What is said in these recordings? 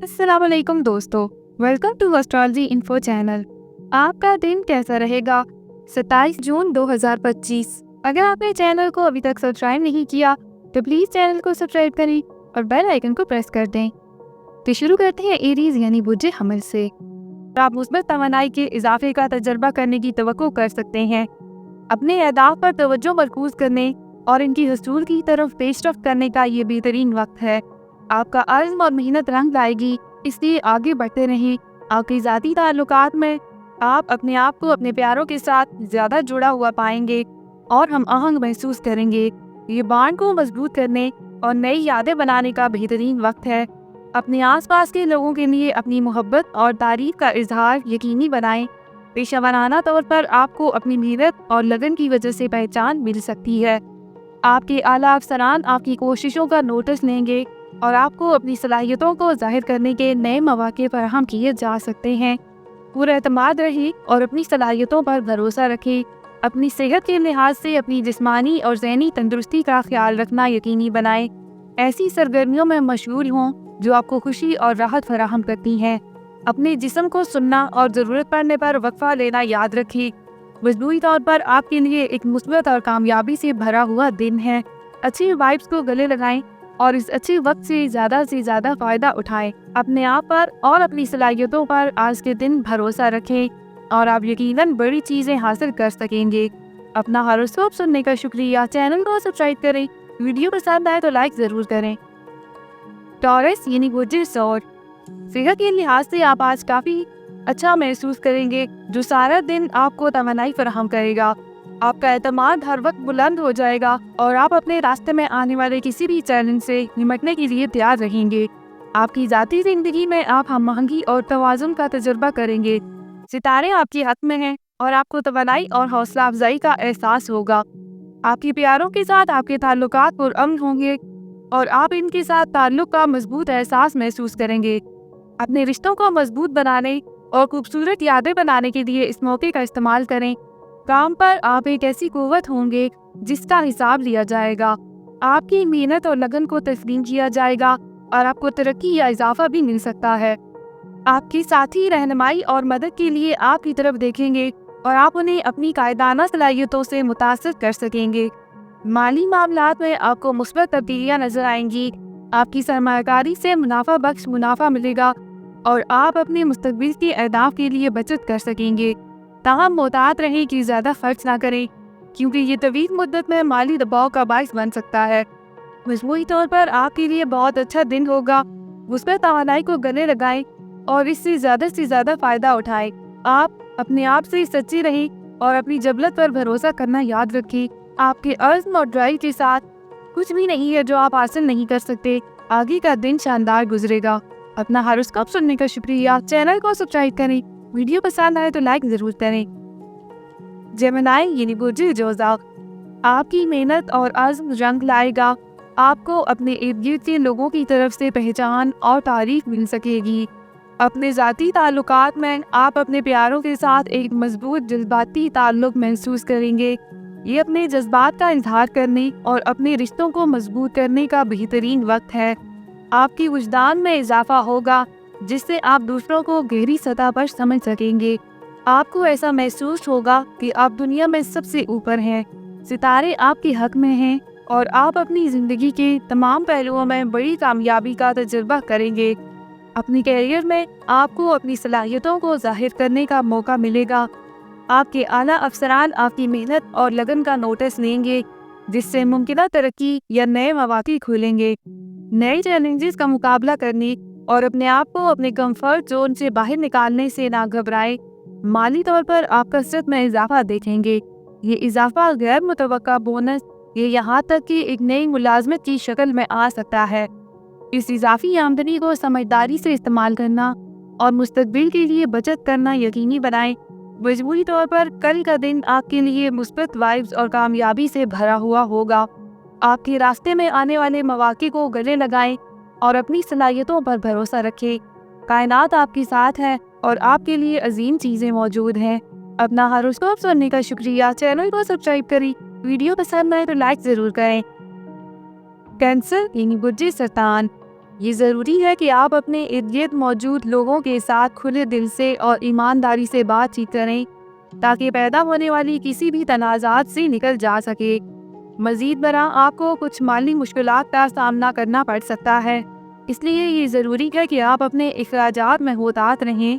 अस्सलाम वालेकुम दोस्तों, welcome to astrology info channel. आपका दिन कैसा रहेगा? 27 जून 2025। अगर आपने चैनल को अभी तक सब्सक्राइब नहीं किया तो प्लीज़ चैनल को सब्सक्राइब करें और बेल आइकन को प्रेस कर दें। तो शुरू करते हैं एरीज यानी बुर्ज हमल से। आप मुस्बत तवानाई के इजाफे का तजर्बा करने की तवक्को कर सकते हैं। अपने अहदाफ पर तवज्जो मरकूज करने और इनकी हसूल की तरफ पेशरफ्त करने का ये बेहतरीन वक्त है। आपका अज़्म और मेहनत रंग लाएगी, इसलिए आगे बढ़ते रहें। आपकी ज़ाती ताल्लुकात में आप अपने आप को अपने प्यारों के साथ ज़्यादा जुड़ा हुआ पाएंगे और हम आहंग महसूस करेंगे। ये बॉन्ड को मजबूत करने और नई यादें बनाने का बेहतरीन वक्त है। अपने आसपास के लोगों के लिए अपनी मोहब्बत और तारीफ का इजहार यकीनी बनाएं। पेशा वराना तौर पर आपको अपनी मेहनत और लगन की वजह से पहचान मिल सकती है। आपके आला अफसरान आपकी कोशिशों का नोटिस लेंगे और आपको अपनी सलाहियतों को जाहिर करने के नए मौके फराहम किए जा सकते हैं। पूरा एतमाद रहे और अपनी सलाहियतों पर भरोसा रखें। अपनी सेहत के लिहाज से अपनी जिस्मानी और ज़हनी तंदुरुस्ती का ख्याल रखना यकीनी बनाएं। ऐसी सरगर्मियों में मशगूल हों जो आपको खुशी और राहत फराहम करती हैं। अपने जिस्म को सुनना और ज़रूरत पड़ने पर वक्फा लेना याद रखें। मजबूरी तौर पर आपके लिए एक मुस्बत और कामयाबी से भरा हुआ दिन है। अच्छी वाइब्स को गले लगाएं और इस अच्छे वक्त से ज़्यादा फ़ायदा उठाएं। अपने आप पर और अपनी सलाहियतों पर आज के दिन भरोसा रखें और आप यकीनन बड़ी चीज़ें हासिल कर सकेंगे। अपना हॉरोस्कोप सुनने का शुक्रिया। चैनल को सब्सक्राइब करें। वीडियो पसंद आए तो लाइक ज़रूर करें। टॉरस यानी बुर्ज सौर। सेहत के लिहाज से आप आज काफ़ी अच्छा महसूस करेंगे, जो सारा दिन आपको तवानाई फराहम करेगा। आपका एतमाद हर वक्त बुलंद हो जाएगा और आप अपने रास्ते में आने वाले किसी भी चैलेंज से निपटने के लिए तैयार रहेंगे। आपकी ज़ाती ज़िंदगी में आप हम आहंगी और तवाज़ुन का तजुर्बा करेंगे। सितारे आपके हक में हैं और आपको तवानाई और हौसला अफजाई का एहसास होगा। आपके प्यारों के साथ आपके ताल्लुकात पुरअमन होंगे और आप इनके साथ ताल्लुक का मजबूत एहसास महसूस करेंगे। अपने रिश्तों को मजबूत बनाने और खूबसूरत यादें बनाने के लिए इस मौके का इस्तेमाल करें। काम पर आप एक ऐसी कुव्वत होंगे जिसका हिसाब लिया जाएगा। आपकी मेहनत और लगन को तस्लीम किया जाएगा और आपको तरक्की या इजाफा भी मिल सकता है। आपके साथी रहनुमाई और मदद के लिए आपकी तरफ देखेंगे और आप उन्हें अपनी कायदाना सलाहियतों से मुतासर कर सकेंगे। माली मामलात में आपको मुस्बत तब्दीलियाँ नजर आएंगी। आपकी सरमायाकारी से मुनाफा बख्श मुनाफा मिलेगा और आप अपने मुस्तकबिल के अहदाफ के लिए बचत कर सकेंगे। ताहम मोहतात रहें कि ज़्यादा खर्च ना करें, क्योंकि ये तवील मुद्दत में माली दबाव का बाइस बन सकता है। मजमूई तौर पर आपके लिए बहुत अच्छा दिन होगा। मुस्बत तवानाई को गले लगाएं और इससे ज़्यादा फ़ायदा उठाएं। आप अपने आप से सच्चे रहें और अपनी जबलत पर भरोसा करना याद रखें। आपके अज़्म और ड्राइव के साथ कुछ भी नहीं है जो आप हासिल नहीं कर सकते। आगे का दिन शानदार गुजरेगा। अपना हॉरोस्कोप सुनने का शुक्रिया। चैनल को सब्सक्राइब करें। वीडियो पसंद आए तो लाइक ज़रूर करें। जेमिनी यानी बुर्ज जोज़ा। आपकी मेहनत और अज़्म रंग लाएगा। आपको अपने इर्द गिर्द के लोगों की तरफ से पहचान और तारीफ मिल सकेगी। अपने ज़ाती ताल्लुकात में आप अपने प्यारों के साथ एक मजबूत जज्बाती ताल्लुक महसूस करेंगे। ये अपने जज्बात का इजहार करने और अपने रिश्तों को मजबूत करने का बेहतरीन वक्त है। आपकी वजदान में इजाफा होगा, जिससे आप दूसरों को गहरी सतह पर समझ सकेंगे। आपको ऐसा महसूस होगा कि आप दुनिया में सबसे ऊपर हैं। सितारे आपके हक में हैं और आप अपनी ज़िंदगी के तमाम पहलुओं में बड़ी कामयाबी का तजुर्बा करेंगे। अपनी कैरियर में आपको अपनी सलाहियतों को जाहिर करने का मौका मिलेगा। आपके आला अफसरान आपकी मेहनत और लगन का नोटिस लेंगे, जिससे मुमकिन तरक्की या नए मौके खुलेंगे। नए चैलेंजेस का मुकाबला करने और अपने आप को अपने कंफर्ट जोन से बाहर निकालने से ना घबराएं। माली तौर पर आप कसरत में इजाफा देखेंगे। ये इजाफा गैर मुतवक्का बोनस या यहाँ तक कि एक नई मुलाजमत की शक्ल में आ सकता है। इस इजाफी आमदनी को समझदारी से इस्तेमाल करना और मुस्तकबिल के लिए बचत करना यकीनी बनाएं। मजबूरी तौर पर कल का दिन आपके लिए मुस्बत वाइब्स और कामयाबी से भरा हुआ होगा। आपके रास्ते में आने वाले मौके को गले लगाएं और अपनी सलाहियतों पर भरोसा रखें। कायनात आपके साथ है और आपके लिए अजीम चीज़ें मौजूद हैं। अपना हॉरोस्कोप सुनने का शुक्रिया। चैनल को सब्सक्राइब करें। वीडियो पसंद आए तो लाइक ज़रूर करें। कैंसर यानी बुर्ज सरतान। یہ ضروری ہے کہ آپ اپنے ارد گرد موجود لوگوں کے ساتھ کھلے دل سے اور ایمانداری سے بات چیت کریں تاکہ پیدا ہونے والی کسی بھی تنازعات سے نکل جا سکے۔ مزید برآں آپ کو کچھ مالی مشکلات کا سامنا کرنا پڑ سکتا ہے، اس لیے یہ ضروری ہے کہ آپ اپنے اخراجات میں محتاط رہیں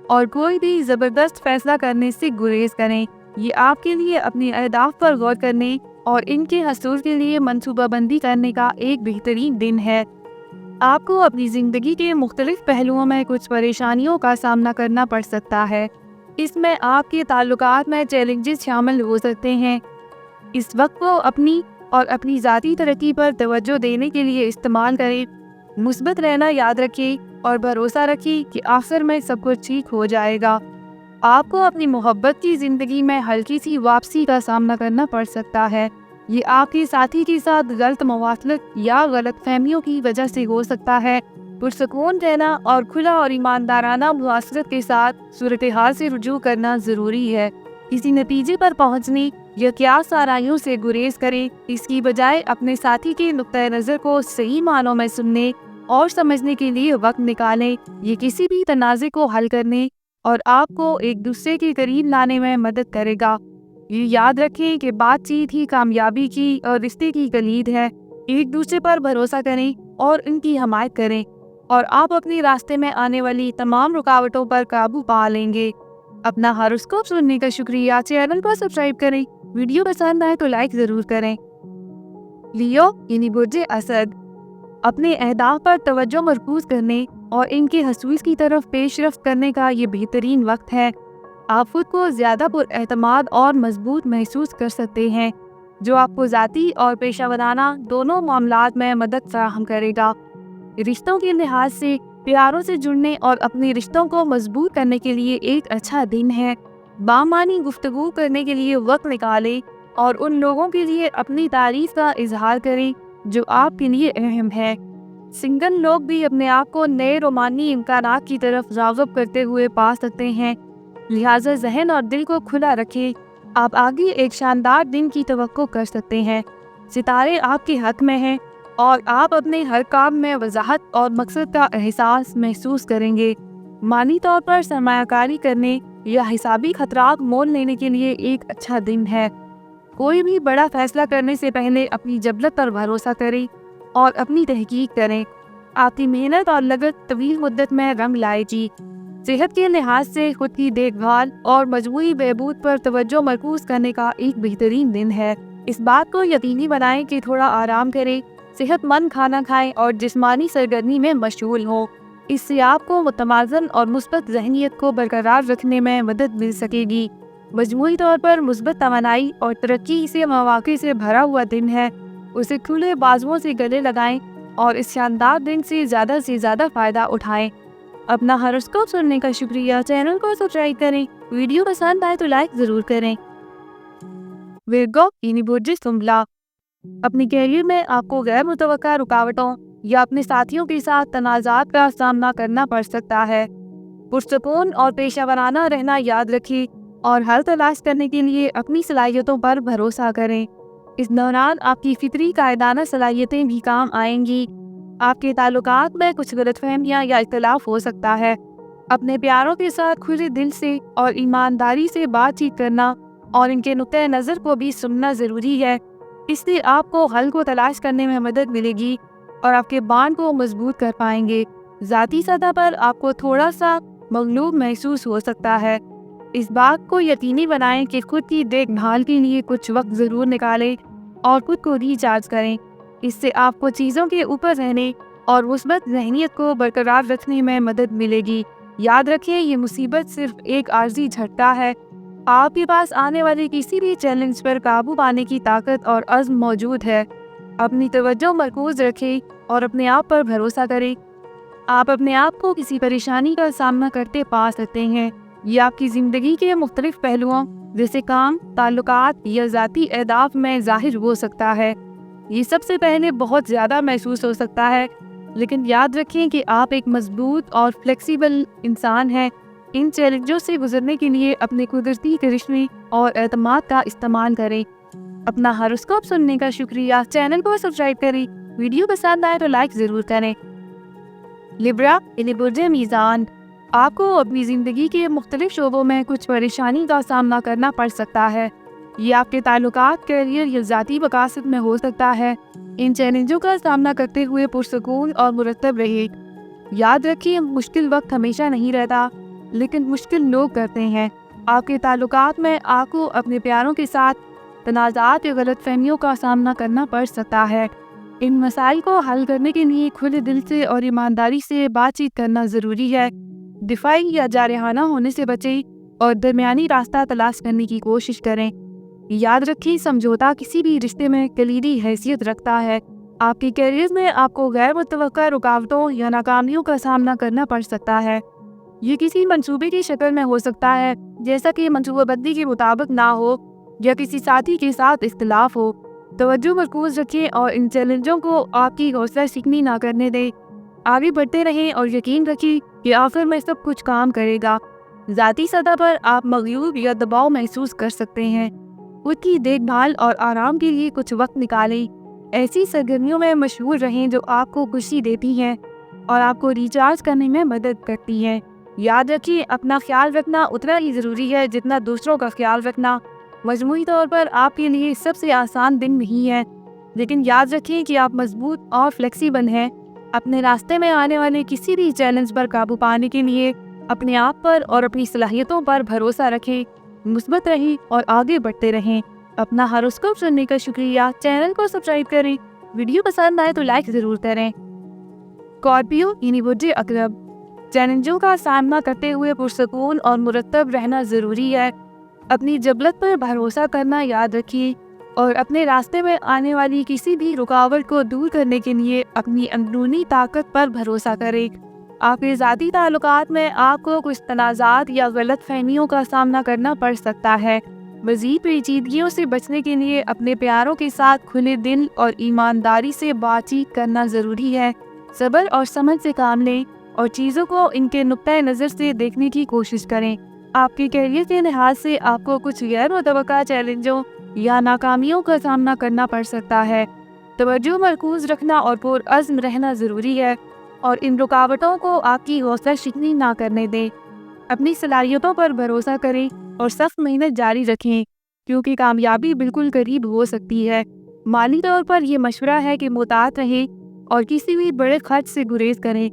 اور کوئی بھی زبردست فیصلہ کرنے سے گریز کریں۔ یہ آپ کے لیے اپنی اہداف پر غور کرنے اور ان کے حصول کے لیے منصوبہ بندی کرنے کا ایک بہترین دن ہے۔ آپ کو اپنی زندگی کے مختلف پہلوؤں میں کچھ پریشانیوں کا سامنا کرنا پڑ سکتا ہے۔ اس میں آپ کے تعلقات میں چیلنجز شامل ہو سکتے ہیں۔ اس وقت کو اپنی ذاتی ترقی پر توجہ دینے کے لیے استعمال کریں۔ مثبت رہنا یاد رکھیں اور بھروسہ رکھیں کہ آخر میں سب کچھ ٹھیک ہو جائے گا۔ آپ کو اپنی محبت کی زندگی میں ہلکی سی واپسی کا سامنا کرنا پڑ سکتا ہے۔ یہ آپ کے ساتھی کے ساتھ غلط مواصلت یا غلط فہمیوں کی وجہ سے ہو سکتا ہے۔ پرسکون رہنا اور کھلا اور ایماندارانہ مواصلت کے ساتھ صورتحال سے رجوع کرنا ضروری ہے۔ کسی نتیجے پر پہنچنے یا قیاس آرائیوں سے گریز کریں، اس کی بجائے اپنے ساتھی کے نقطۂ نظر کو صحیح معنوں میں سننے اور سمجھنے کے لیے وقت نکالیں۔ یہ کسی بھی تنازع کو حل کرنے اور آپ کو ایک دوسرے کے قریب لانے میں مدد کرے گا۔ یہ یاد رکھیں کہ بات چیت ہی کامیابی کی اور رشتے کی کلید ہے۔ ایک دوسرے پر بھروسہ کریں اور ان کی حمایت کریں اور آپ اپنے راستے میں آنے والی تمام رکاوٹوں پر قابو پا لیں گے۔ اپنا ہاروسکوپ سننے کا شکریہ۔ چینل کو سبسکرائب کریں۔ ویڈیو پسند آئے تو لائک ضرور کریں۔ لیو یعنی برج اسد، اپنے اہداف پر توجہ مرکوز کرنے اور ان کے حصول کی طرف پیش رفت کرنے کا یہ بہترین وقت ہے۔ آپ خود کو زیادہ پر اعتماد اور مضبوط محسوس کر سکتے ہیں، جو آپ کو ذاتی اور پیشہ ورانہ دونوں معاملات میں مدد فراہم کرے گا۔ رشتوں کے لحاظ سے پیاروں سے جڑنے اور اپنے رشتوں کو مضبوط کرنے کے لیے ایک اچھا دن ہے۔ بامعنی گفتگو کرنے کے لیے وقت نکالیں اور ان لوگوں کے لیے اپنی تعریف کا اظہار کریں جو آپ کے لیے اہم ہے۔ سنگل لوگ بھی اپنے آپ کو نئے رومانی امکانات کی طرف راغب کرتے ہوئے پا سکتے ہیں، لہٰذا ذہن اور دل کو کھلا رکھیں۔ آپ آگے ایک شاندار دن کی توقع کر سکتے ہیں۔ ستارے آپ کے حق میں ہیں اور آپ اپنے ہر کام میں وضاحت اور مقصد کا احساس محسوس کریں گے۔ مالی طور پر سرمایہ کاری کرنے یا حسابی خطرات مول لینے کے لیے ایک اچھا دن ہے۔ کوئی بھی بڑا فیصلہ کرنے سے پہلے اپنی جبلت پر بھروسہ کریں اور اپنی تحقیق کریں۔ آپ کی محنت اور لگن طویل مدت میں رنگ لائے گی۔ صحت کے لحاظ سے خود کی دیکھ بھال اور مجموعی بہبود پر توجہ مرکوز کرنے کا ایک بہترین دن ہے۔ اس بات کو یقینی بنائیں کہ تھوڑا آرام کریں، صحت مند کھانا کھائیں اور جسمانی سرگرمی میں مشغول ہوں۔ اس سے آپ کو متوازن اور مثبت ذہنیت کو برقرار رکھنے میں مدد مل سکے گی۔ مجموعی طور پر مثبت توانائی اور ترقی سے مواقع سے بھرا ہوا دن ہے۔ اسے کھلے بازوؤں سے گلے لگائیں اور اس شاندار دن سے زیادہ فائدہ اٹھائیں۔ اپنا ہاروسکوپ سننے کا شکریہ۔ چینل کو سبسکرائب کریں۔ ویڈیو پسند آئے تو لائک ضرور کریں۔ ورگو یعنی برج سنبلا، اپنی کیریئر میں آپ کو غیر متوقع رکاوٹوں یا اپنے ساتھیوں کے ساتھ تنازعات کا سامنا کرنا پڑ سکتا ہے۔ پرسکون اور پیشہ ورانہ رہنا یاد رکھیں اور حل تلاش کرنے کے لیے اپنی صلاحیتوں پر بھروسہ کریں۔ اس دوران آپ کی فطری قائدانہ صلاحیتیں بھی کام آئیں گی۔ آپ کے تعلقات میں کچھ غلط فہمیاں یا اختلاف ہو سکتا ہے۔ اپنے پیاروں کے ساتھ کھلے دل سے اور ایمانداری سے بات چیت کرنا اور ان کے نقطۂ نظر کو بھی سننا ضروری ہے۔ اس سے آپ کو حل کو تلاش کرنے میں مدد ملے گی اور آپ کے بانڈ کو مضبوط کر پائیں گے۔ ذاتی سطح پر آپ کو تھوڑا سا مغلوب محسوس ہو سکتا ہے۔ اس بات کو یقینی بنائیں کہ خود کی دیکھ بھال کے لیے کچھ وقت ضرور نکالیں اور خود کو ریچارج کریں۔ اس سے آپ کو چیزوں کے اوپر رہنے اور مثبت ذہنیت کو برقرار رکھنے میں مدد ملے گی۔ یاد رکھیں، یہ مصیبت صرف ایک عارضی جھٹکا ہے۔ آپ کے پاس آنے والے کسی بھی چیلنج پر قابو پانے کی طاقت اور عزم موجود ہے۔ اپنی توجہ مرکوز رکھیں اور اپنے آپ پر بھروسہ کریں۔ آپ اپنے آپ کو کسی پریشانی کا سامنا کرتے پا سکتے ہیں۔ یہ آپ کی زندگی کے مختلف پہلوؤں جیسے کام، تعلقات یا ذاتی اہداف میں ظاہر ہو سکتا ہے۔ یہ سب سے پہلے بہت زیادہ محسوس ہو سکتا ہے، لیکن یاد رکھیں کہ آپ ایک مضبوط اور فلیکسیبل انسان ہیں۔ ان چیلنجوں سے گزرنے کے لیے اپنے قدرتی کرشمے اور اعتماد کا استعمال کریں۔ اپنا ہاروسکوپ سننے کا شکریہ۔ چینل کو سبسکرائب کریں۔ ویڈیو پسند آئے تو لائک ضرور کریں۔ लिब्रा यानी बुर्ज मीज़ान, आपको अपनी ज़िंदगी के मुख्तलिफ शोबों में कुछ परेशानी का सामना करना पड़ सकता है। ये आपके ताल्लुकात, करियर या ज़ाती मकासद में हो सकता है। इन चैलेंजों का सामना करते हुए पुरसकून और मुरतब रहिए। याद रखिए, मुश्किल वक्त हमेशा नहीं रहता, लेकिन मुश्किल लोग करते हैं। आपके ताल्लुकात में आपको अपने प्यारों के साथ तनाज़ात या गलतफहमियों का सामना करना पड़ सकता है। इन मसाइल को हल करने के लिए खुले दिल से और ईमानदारी से बातचीत करना ज़रूरी है। दिफाई या जारहाना होने से बचें और दरमियानी रास्ता तलाश करने की कोशिश करें। याद रखें, समझौता किसी भी रिश्ते में कलीदी हैसियत रखता है। आपके करियर में आपको गैर मुतवक्का रुकावटों या नाकामियों का सामना करना पड़ सकता है। ये किसी मंसूबे की शक्ल में हो सकता है, जैसा कि मंसूबाबंदी के मुताबिक ना हो या किसी साथी के साथ इख्तिलाफ हो। तवज्जो मरकूज रखें और इन चैलेंजों को आपकी हौसला शिकनी ना करने दें। आगे बढ़ते रहें और यकीन रखें कि आखिर में सब कुछ काम करेगा। ज़ाती सतह पर आप मगलूब या दबाव महसूस कर सकते हैं। खुद की देखभाल और आराम के लिए कुछ वक्त निकालें। ऐसी सरगर्मियों में मशहूर रहें जो आपको खुशी देती हैं और आपको रिचार्ज करने में मदद करती हैं। याद रखिए, अपना ख्याल रखना उतना ही ज़रूरी है जितना दूसरों का ख्याल रखना। मजमूई तौर पर आपके लिए सबसे आसान दिन नहीं है, लेकिन याद रखें कि आप मजबूत और फ्लेक्सिबल हैं। अपने रास्ते में आने वाले किसी भी चैलेंज पर काबू पाने के लिए अपने आप पर और अपनी सलाहियतों पर भरोसा रखें, मुस्बत रहें और आगे बढ़ते रहें। अपना हॉरोस्कोप सुनने का शुक्रिया। चैनल को सब्सक्राइब करें। वीडियो पसंद आए तो लाइक ज़रूर करें। स्कॉर्पियो यानी बुर्ज अकरब, चैलेंजों का सामना करते हुए पुरसकून और मुरतब रहना ज़रूरी है। अपनी जबलत पर भरोसा करना याद रखिए और अपने रास्ते में आने वाली किसी भी रुकावट को दूर करने के लिए अपनी अंदरूनी ताकत पर भरोसा करें। आपके ज़ाती ताल्लुकात में आपको कुछ तनाज़ात या गलत फहमियों का सामना करना पड़ सकता है। मज़ीद पेचीदगियों से बचने के लिए अपने प्यारों के साथ खुले दिल और ईमानदारी से बातचीत करना ज़रूरी है। सब्र और समझ से काम लें और चीज़ों को इनके नुक्ता नज़र से देखने की कोशिश करें। आपके करियर के लिहाज से आपको कुछ गैर मुतवक्का चैलेंजों या नाकामियों का सामना करना पड़ सकता है। तवज्जो मरकूज रखना और पुरअज़्म रहना ज़रूरी है और इन रुकावटों को आपकी हौसला शिकनी ना करने दें। अपनी सलाहियतों पर भरोसा करें और सख्त मेहनत जारी रखें, क्योंकि कामयाबी बिल्कुल करीब हो सकती है। माली तौर पर यह मशवरा है कि मुतात रहें और किसी भी बड़े खर्च से गुरेज करें।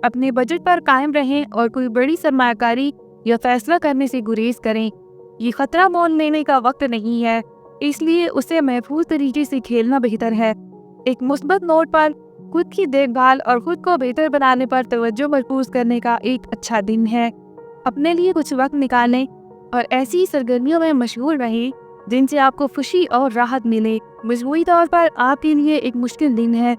अपने बजट पर कायम रहें और कोई बड़ी सरमायाकारी या फैसला करने से गुरेज करें। ये खतरा मोल लेने का वक्त नहीं है, इसलिए उसे महफूज तरीके से खेलना बेहतर है। एक मुस्बत नोट पर, खुद की देखभाल और खुद को बेहतर बनाने पर तवज्जो मरकूज करने का एक अच्छा दिन है। अपने लिए कुछ वक्त निकालें और ऐसी सरगर्मियों में मशगूल रहें जिनसे आपको खुशी और राहत मिले। मजमूई तौर पर आपके लिए एक मुश्किल दिन है,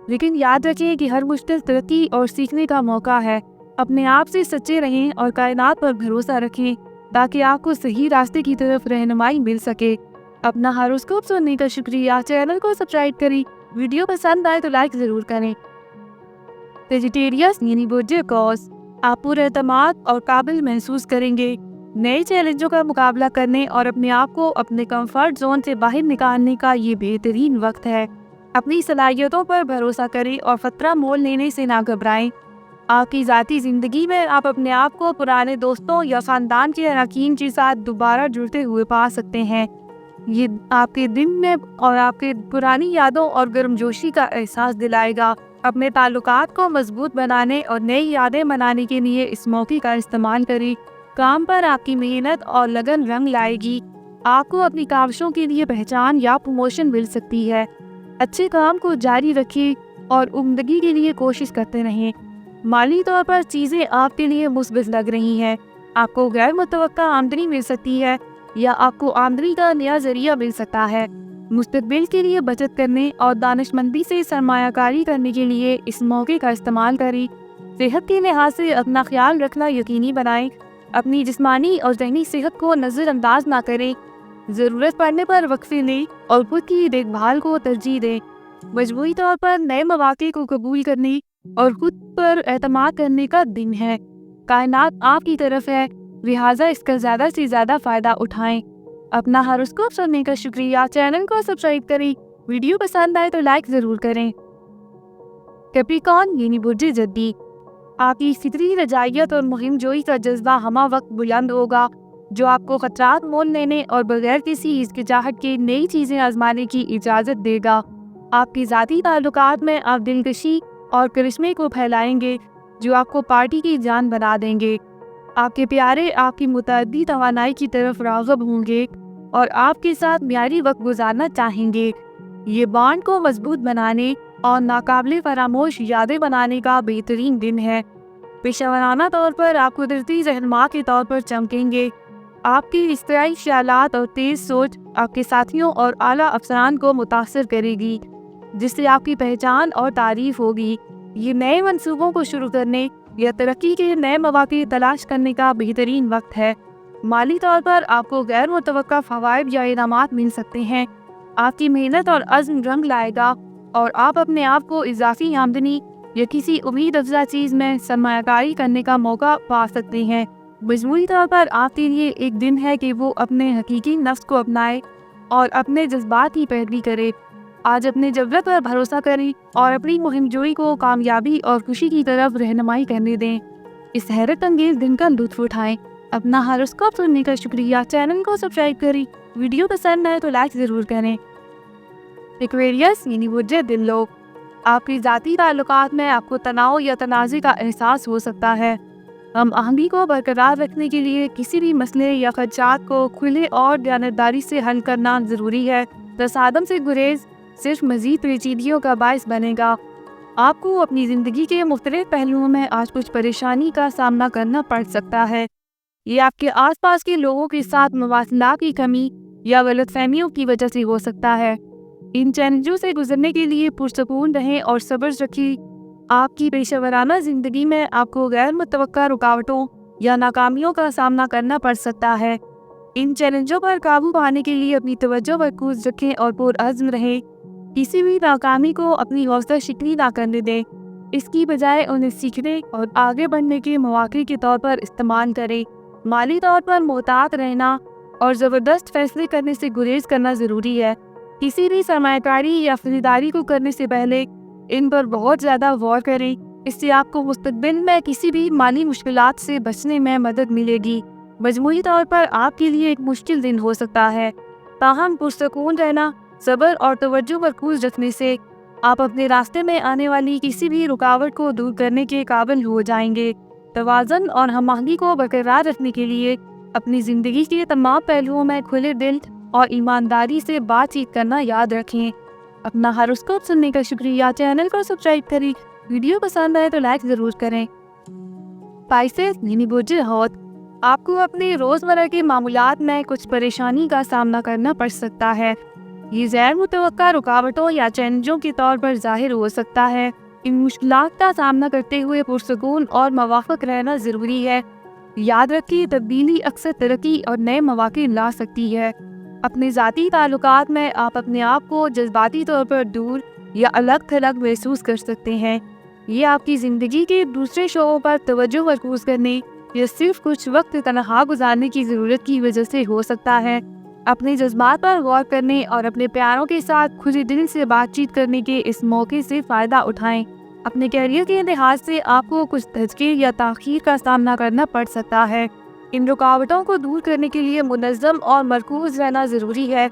लेकिन याद रखें कि हर मुश्किल तरक्की और सीखने का मौका है। अपने आप से सच्चे रहें और कायनात पर भरोसा रखें ताकि आपको सही रास्ते की तरफ रहनुमाई मिल सके। अपना हॉरोस्कोप सुनने का शुक्रिया। चैनल को सब्सक्राइब करें। वीडियो पसंद आए तो लाइक ज़रूर करें। सेजिटेरियस यानी बुर्ज कौस, आप पुरएतमाद और काबिल महसूस करेंगे। नए चैलेंजों का मुकाबला करने और अपने आप को अपने कंफर्ट जोन से बाहर निकालने का ये बेहतरीन वक्त है। अपनी सलाहियतों पर भरोसा करें और खतरा मोल लेने से ना घबराएं। आपकी ज़ाती ज़िंदगी में आप अपने आप को पुराने दोस्तों या ख़ानदान के अरकान के साथ दोबारा जुड़ते हुए पा सकते हैं। ये आपके दिन में और आपके पुरानी यादों और गर्मजोशी का एहसास दिलाएगा। अपने ताल्लुकात को मजबूत बनाने और नई यादें बनाने के लिए इस मौके का इस्तेमाल करें। काम पर आपकी मेहनत और लगन रंग लाएगी। आपको अपनी काविशों के लिए पहचान या प्रमोशन मिल सकती है। अच्छे काम को जारी रखें और उम्दगी के लिए कोशिश करते रहें। माली तौर पर चीज़ें आपके लिए मुस्बित लग रही हैं। आपको गैर मुतवक्का आमदनी मिल सकती है या आपको आमदनी का नया जरिया मिल सकता है। मुस्तकबिल के लिए बचत करने और दानिशमंदी से सरमायाकारी करने के लिए इस मौके का इस्तेमाल करें। सेहत के लिहाज से अपना ख्याल रखना यकीनी बनाएं। अपनी जिस्मानी और ज़हनी सेहत को नज़रअंदाज ना करें। ज़रूरत पड़ने पर वक्फे लें और खुद की देखभाल को तरजीह दें। मजबूरी तौर पर नए मौके को कबूल करने और खुद पर एतमाद करने का दिन है। कायनात आपकी तरफ है, लिहाजा इसका ज़्यादा से ज़्यादा फ़ायदा उठाएं। अपना हॉरोस्कोप सुनने का शुक्रिया। चैनल को सब्सक्राइब करें। वीडियो पसंद आए तो लाइक ज़रूर करें। कैप्रिकॉर्न यानी बुर्ज जद्दी, آپ کی فطری رجائیت اور مہم جوئی کا جذبہ ہمہ وقت بلند ہوگا، جو آپ کو خطرات مول لینے اور بغیر کسی ہچکچاہٹ کے نئی چیزیں آزمانے کی اجازت دے گا۔ آپ کی ذاتی تعلقات میں آپ دلکشی اور کرشمے کو پھیلائیں گے، جو آپ کو پارٹی کی جان بنا دیں گے۔ آپ کے پیارے آپ کی متعدی توانائی کی طرف راغب ہوں گے اور آپ کے ساتھ معیاری وقت گزارنا چاہیں گے۔ یہ بانڈ کو مضبوط بنانے اور ناقابل فراموش یادیں بنانے کا بہترین دن ہے۔ پیشہ ورانہ طور پر آپ قدرتی رہنما کے طور پر چمکیں گے۔ آپ کی اختراعی خیالات اور تیز سوچ آپ کے ساتھیوں اور اعلیٰ افسران کو متاثر کرے گی، جس سے آپ کی پہچان اور تعریف ہوگی۔ یہ نئے منصوبوں کو شروع کرنے یا ترقی کے نئے مواقع تلاش کرنے کا بہترین وقت ہے۔ مالی طور پر آپ کو غیر متوقع فوائد یا انعامات مل سکتے ہیں۔ آپ کی محنت اور عزم رنگ لائے گا اور آپ اپنے آپ کو اضافی آمدنی یا کسی امید افزا چیز میں سرمایہ کاری کرنے کا موقع پا سکتے ہیں۔ مجموعی طور پر آپ کے لیے ایک دن ہے کہ وہ اپنے حقیقی نفس کو اپنائے اور اپنے جذبات کی پیروی کرے۔ آج اپنے جذبات پر بھروسہ کریں اور اپنی مہم جوئی کو کامیابی اور خوشی کی طرف رہنمائی کرنے دیں۔ اس حیرت انگیز دن کا لطف اٹھائیں۔ اپنا ہاروسکوپ سننے کا شکریہ۔ چینل کو سبسکرائب کریں۔ ویڈیو پسند آئے تو لائک ضرور کریں۔ ایکویریس یعنی بجے دل لوگ، آپ کی ذاتی تعلقات میں آپ کو تناؤ یا تنازع کا احساس ہو سکتا ہے۔ ہم آہنگی کو برقرار رکھنے کے لیے کسی بھی مسئلے یا خدشات کو کھلے اور دیانتداری سے حل کرنا ضروری ہے۔ تصادم سے گریز صرف مزید پیچیدگیوں کا باعث بنے گا۔ آپ کو اپنی زندگی کے مختلف پہلوؤں میں آج کچھ پریشانی کا سامنا کرنا پڑ سکتا ہے۔ یہ آپ کے آس پاس کے لوگوں کے ساتھ مواصلات کی کمی یا غلط فہمیوں کی وجہ سے ہو سکتا ہے۔ ان چیلنجوں سے گزرنے کے لیے پرسکون رہیں اور صبر رکھیں۔ آپ کی پیشہ ورانہ زندگی میں آپ کو غیر متوقع رکاوٹوں یا ناکامیوں کا سامنا کرنا پڑ سکتا ہے۔ ان چیلنجوں پر قابو پانے کے لیے اپنی توجہ مرکوز رکھیں اور پرعزم رہیں۔ کسی بھی ناکامی کو اپنی حوصلہ شکنی نہ کرنے دیں، اس کی بجائے انہیں سیکھنے اور آگے بڑھنے کے مواقع کے طور پر استعمال کریں۔ مالی طور پر محتاط رہنا اور زبردست فیصلے کرنے سے گریز کرنا ضروری ہے۔ کسی بھی سرمایہ کاری یا خریداری کو کرنے سے پہلے ان پر بہت زیادہ غور کریں۔ اس سے آپ کو مستقبل میں کسی بھی مالی مشکلات سے بچنے میں مدد ملے گی۔ مجموعی طور پر آپ کے لیے ایک مشکل دن ہو سکتا ہے، تاہم پرسکون رہنا، صبر اور توجہ مرکوز رکھنے سے آپ اپنے راستے میں آنے والی کسی بھی رکاوٹ کو دور کرنے کے قابل ہو جائیں گے۔ توازن اور ہم آہنگی کو برقرار رکھنے کے لیے اپنی زندگی کے تمام پہلوؤں میں کھلے دل اور ایمانداری سے بات چیت کرنا یاد رکھیں۔ اپنا ہاروسکوپ سننے کا شکریہ۔ چینل کو سبسکرائب کریں۔ ویڈیو پسند آئے تو لائک ضرور کریں۔ اسپائسز یعنی برج حوت، آپ کو اپنے روزمرہ کے معمولات میں کچھ پریشانی کا سامنا کرنا پڑ سکتا ہے۔ یہ غیر متوقع رکاوٹوں یا چیلنجوں کے طور پر ظاہر ہو سکتا ہے۔ ان مشکلات کا سامنا کرتے ہوئے پرسکون اور موافق رہنا ضروری ہے۔ یاد رکھیں، تبدیلی اکثر ترقی اور نئے مواقع لا سکتی ہے۔ اپنے ذاتی تعلقات میں آپ اپنے آپ کو جذباتی طور پر دور یا الگ تھلگ محسوس کر سکتے ہیں۔ یہ آپ کی زندگی کے دوسرے شعبوں پر توجہ مرکوز کرنے یا صرف کچھ وقت تنہا گزارنے کی ضرورت کی وجہ سے ہو سکتا ہے۔ اپنے جذبات پر غور کرنے اور اپنے پیاروں کے ساتھ کھلے دل سے بات چیت کرنے کے اس موقع سے فائدہ اٹھائیں۔ اپنے کیریئر کے لحاظ سے آپ کو کچھ دھچکے یا تاخیر کا سامنا کرنا پڑ سکتا ہے۔ ان رکاوٹوں کو دور کرنے کے لیے منظم اور مرکوز رہنا ضروری ہے۔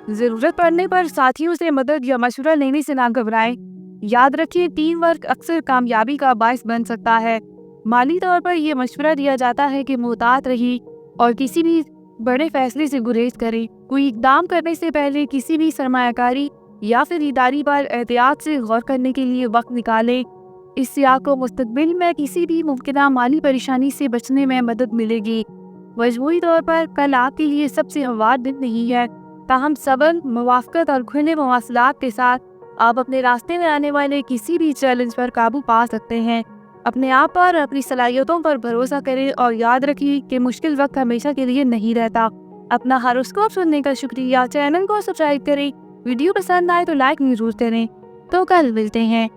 ضرورت پڑنے پر ساتھیوں سے مدد یا مشورہ لینے سے نہ گھبرائیں۔ یاد رکھیں، ٹیم ورک اکثر کامیابی کا باعث بن سکتا ہے۔ مالی طور پر یہ مشورہ دیا جاتا ہے کہ محتاط رہیں اور کسی بھی بڑے فیصلے سے گریز کریں۔ کوئی اقدام کرنے سے پہلے کسی بھی سرمایہ کاری یا خریداری پر احتیاط سے غور کرنے کے لیے وقت نکالیں۔ اس سے آپ کو مستقبل میں کسی بھی ممکنہ مالی پریشانی سے بچنے میں مدد ملے گی۔ مجموعی طور پر کل آپ کے لیے سب سے ہموار دن نہیں ہے، تاہم صبر، موافقت اور کھلے مواصلات کے ساتھ آپ اپنے راستے میں آنے والے کسی بھی چیلنج پر قابو پا سکتے ہیں۔ اپنے آپ پر، اپنی صلاحیتوں پر بھروسہ کریں اور یاد رکھیں کہ مشکل وقت ہمیشہ کے لیے نہیں رہتا۔ اپنا ہاروسکوپ سننے کا شکریہ۔ چینل کو سبسکرائب کریں۔ ویڈیو پسند آئے تو لائک ضرور کریں۔ تو کل ملتے ہیں۔